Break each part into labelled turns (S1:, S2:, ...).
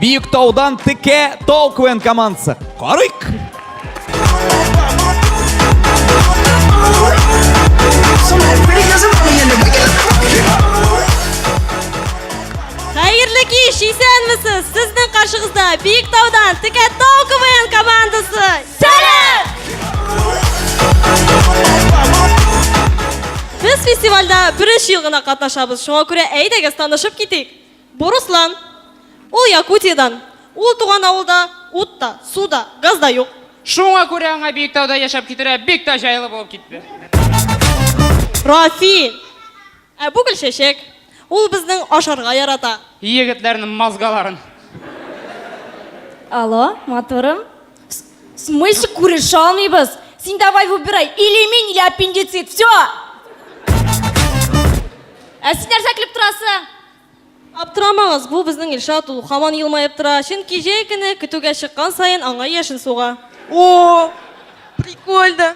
S1: Бейіктаудан Тіке Тау КВН командасы. Қарайық!
S2: Қайырлы кеш, есенмісіз? Сіздің қаршығызда Бейіктаудан Тіке Тау КВН командасы. Сәлем! Біз фестивальда бірінші жылғына қатнашабыз. Шоңа көре әйдәгіз танышып кетейік. Боруслан, ол Якутиядан. Ол туған ауылда утта, суда, газда yok.
S3: Шуңа көре аңа Бейіктауда яшап кетірі, бекта жайлы болып кетті.
S2: Рафи, Әбугіл шешек. Ол біздің ашарға ярата.
S3: Егітлерінің мазгаларын.
S4: Алло, моторым? В смысле куришь алмайбыз? Сен давай выбирай, или мен, или аппендицит, все! Сендер сәкіліп тұрасы?
S2: Аптырамағыз, бұл біздің Илшат, ол қаман елмайып тұра. Шын кежей күні күтуге шыққан сайын аңа ешін соға.
S5: О, прикольно.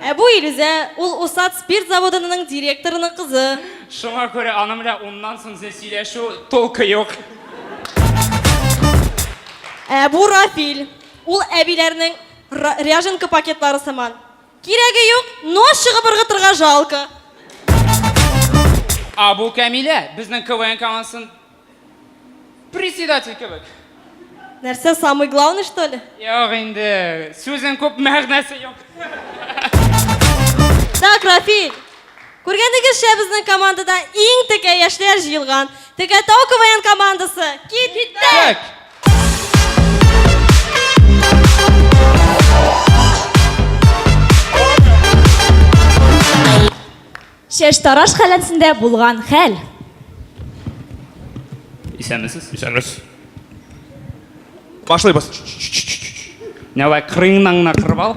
S2: Әбу Илізе, ол Усат спирт заводының директорының қызы.
S3: Шуңа көре анымля оннан соң сөйлешу толқы yok.
S2: Әбу Рафил, ол әбилерінің ряженка пакетлары сыман. Керегі yok, но шығып ырғытырға жалқы.
S3: Абу Кәмиле, біздің КВН командасын председатель кебек.
S2: Нәрсе самый главный, что ли?
S3: Yok енді, сөзін көп мәғнәсі yok.
S2: Так, Рафил, көргендігізше біздің командада ең тіке яшілер жиылған. Тіке Тау КВН командасы. Кеттік!
S4: Шеш тараш хәләнсінде болған хәл.
S3: Исәнмісіз?
S1: Исәнміз. Башлай бас.
S3: Нәуә қырыңнаңна қырып ал.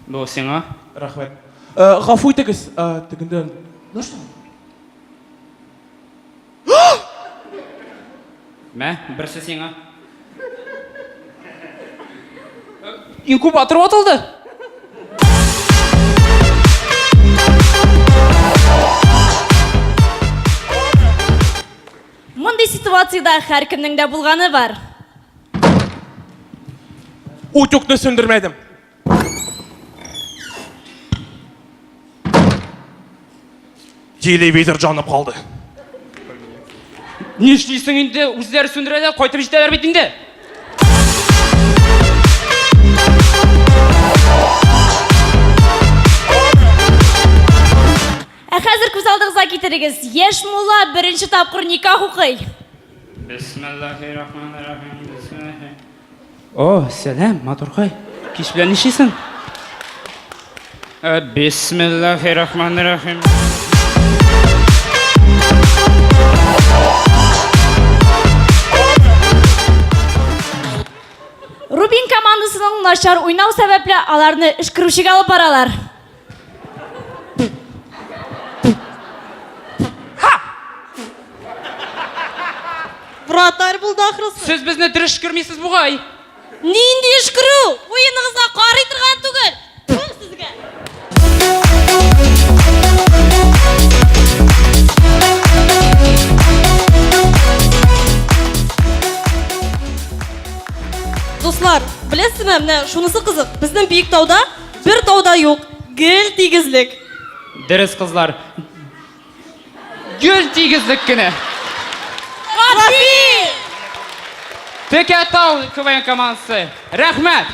S3: Бұл сеңа?
S5: Рахмет. Ғафу етіңіз, тігінді. Ну что?
S3: Мә, бірсі сеңа? Инкубатор отылды.
S4: Мұндай ситуацияда әр кімнің де болғаны бар.
S5: Утюгті сөндірмедім. Телевизор жанып қалды.
S3: Не іштейсің енді, өздері сөндіреді, қойтып жетелер бетінде.
S4: Қазір көз алдыңызға кетіріңіз. Еш мұла бірінші тапқыр никах оқый.
S3: Бисмиллахиррахманиррахим. О, сәлем, Матурқай. Кеш білән нешесің? Бисмиллахиррахманиррахим.
S4: Рубин командасының нашар ойнау сәбәплі аларны ішкірушіге алып баралар.
S2: Вратарь бұл дақырысы.
S3: Сіз бізні дұрыс көрмейсіз бұғай.
S2: Нейінде ішкіру? Ойыныңызға қарай тұрған түгіл. Бұл сізге. Достар, білесіз ме, міне шунысы қызық. Біздің Бейіктауда бір тауда жоқ. Гүл тигізлік.
S3: Дұрыс қызлар. Гүл тигізлік күні.
S2: Рафи!
S3: Тіке Тау КВН командасы. Рахмет!